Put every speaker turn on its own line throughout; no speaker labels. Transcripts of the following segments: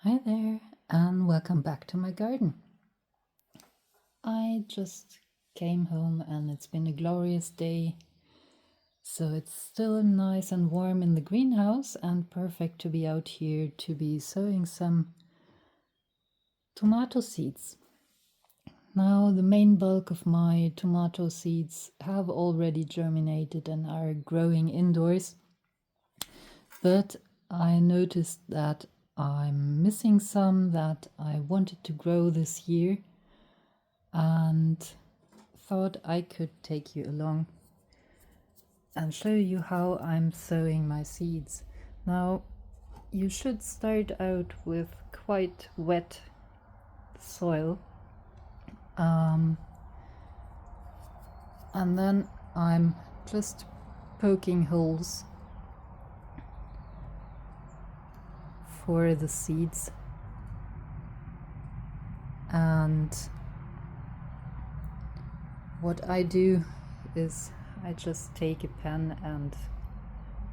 Hi there, and welcome back to my garden. I just came home and it's been a glorious day, so it's still nice and warm in the greenhouse and perfect to be out here to be sowing some tomato seeds. Now, the main bulk of my tomato seeds have already germinated and are growing indoors, but I noticed that I'm missing some that I wanted to grow this year and thought I could take you along and show you how I'm sowing my seeds. Now, you should start out with quite wet soil, and then I'm just poking holes for the seeds, and what I do is I just take a pen and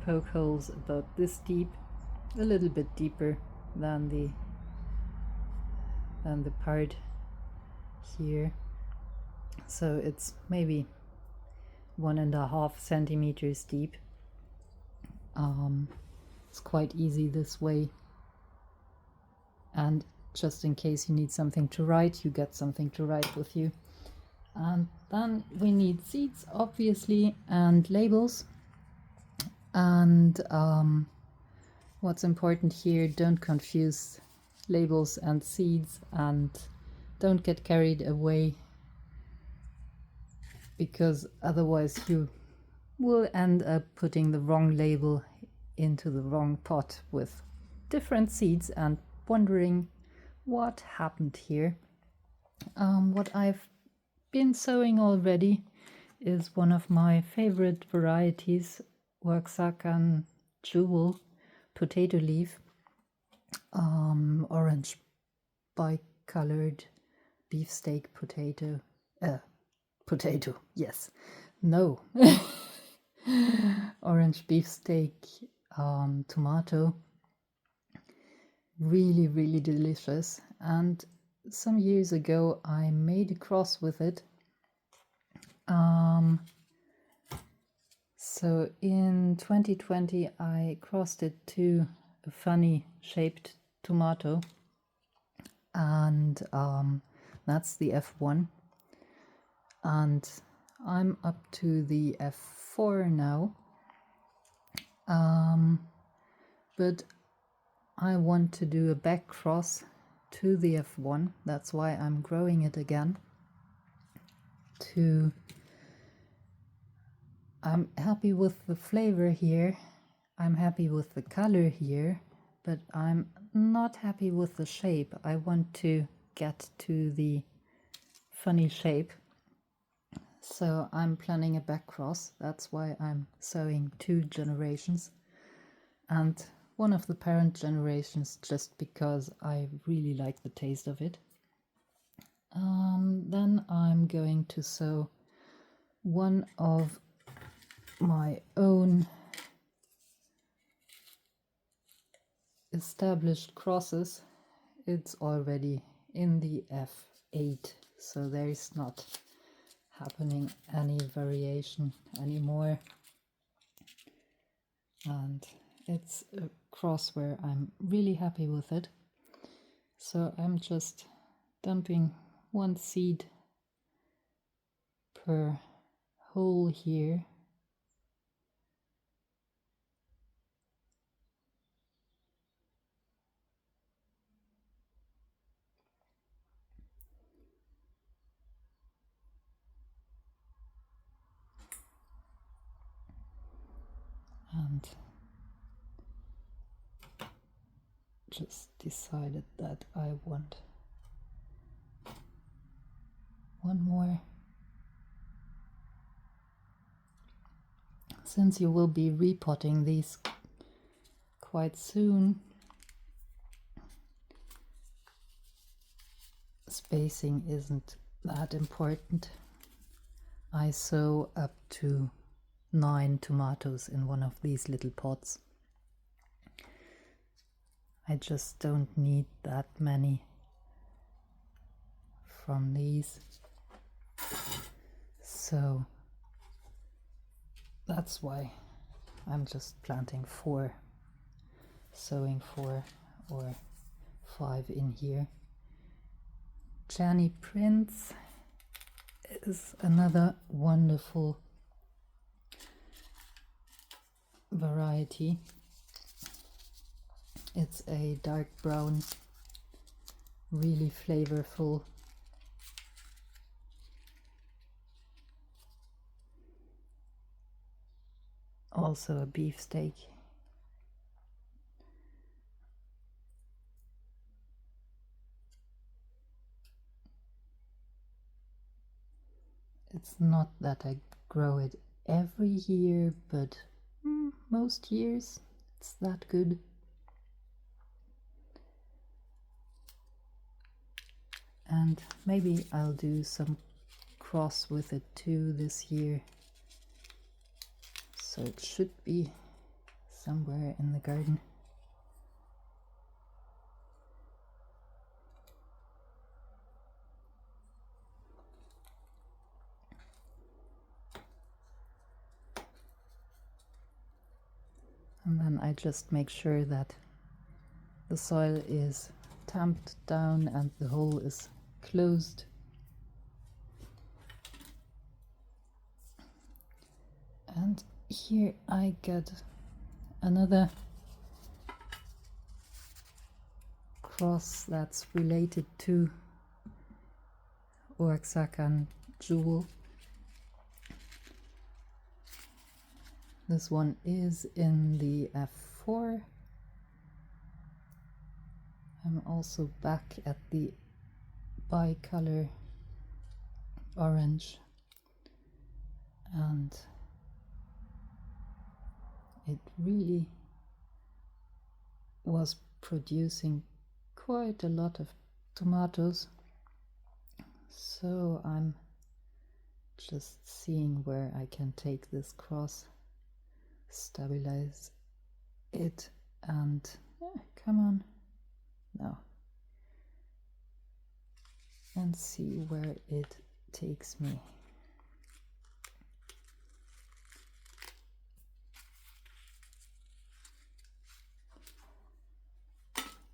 poke holes about this deep, a little bit deeper than the part here, so it's maybe 1.5 centimeters deep. It's quite easy this way, and just in case you need something to write, you get something to write with you. And then we need seeds, obviously, and labels. And what's important here, don't confuse labels and seeds, and don't get carried away, because otherwise you will end up putting the wrong label into the wrong pot with different seeds and wondering what happened here. What I've been sowing already is one of my favorite varieties, Oaxacan Jewel potato leaf, orange bicolored beefsteak potato. Yes. No. Orange beefsteak tomato. Really, really delicious. And some years ago I made a cross with it. So in 2020 I crossed it to a funny shaped tomato, and that's the F1, and I'm up to the F4 now, but I want to do a back cross to the F1. That's why I'm growing it again. I'm happy with the flavor here, I'm happy with the color here, but I'm not happy with the shape. I want to get to the funny shape, so I'm planning a back cross. That's why I'm sowing 2 generations, and one of the parent generations just because I really like the taste of it. Then I'm going to sow one of my own established crosses. It's already in the F8, so there is not happening any variation anymore, and it's a cross where I'm really happy with it. So I'm just dumping 1 seed per hole here. And just decided that I want 1 more, since you will be repotting these quite soon. Spacing isn't that important. I sow up to 9 tomatoes in one of these little pots. I just don't need that many from these. So that's why I'm just planting 4, sowing 4 or 5 in here. Jenny Prince is another wonderful variety. It's a dark brown, really flavorful. Also a beefsteak. It's not that I grow it every year, but most years it's that good. And maybe I'll do some cross with it too this year. So it should be somewhere in the garden. And then I just make sure that the soil is tamped down and the hole is closed. And here I get another cross that's related to Oaxacan jewel. This one is in the F4. I'm also back at the bicolor orange, and it really was producing quite a lot of tomatoes. So I'm just seeing where I can take this cross, stabilize it, and come on now, and see where it takes me.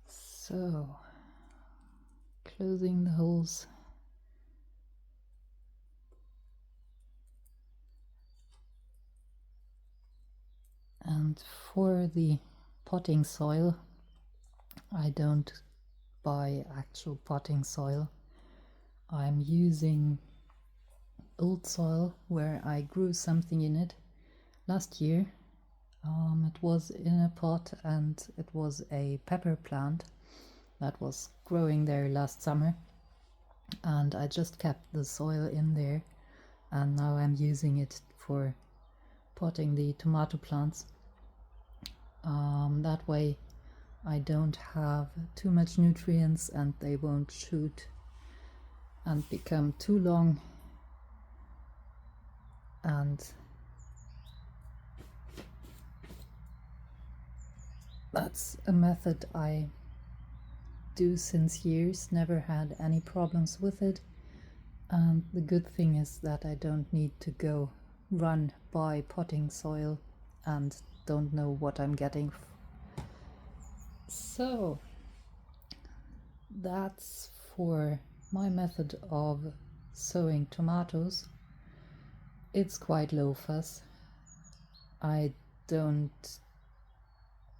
So closing the holes. And for the potting soil, I don't buy actual potting soil. I'm using old soil where I grew something in it last year. It was in a pot and it was a pepper plant that was growing there last summer. And I just kept the soil in there, and now I'm using it for potting the tomato plants. That way I don't have too much nutrients and they won't shoot and become too long. And that's a method I do since years, never had any problems with it. And the good thing is that I don't need to go run by potting soil and don't know what I'm getting. So that's for my method of sowing tomatoes. It's quite low fuss. I don't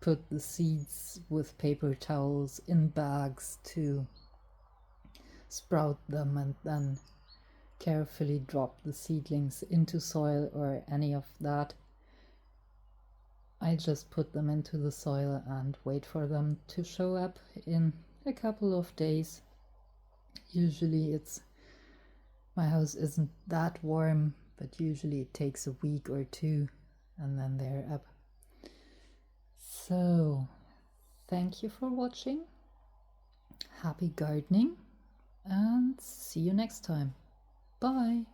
put the seeds with paper towels in bags to sprout them and then carefully drop the seedlings into soil or any of that. I just put them into the soil and wait for them to show up in a couple of days. Usually my house isn't that warm, but usually it takes a week or 2 and then they're up. So thank you for watching. Happy gardening and see you next time. Bye.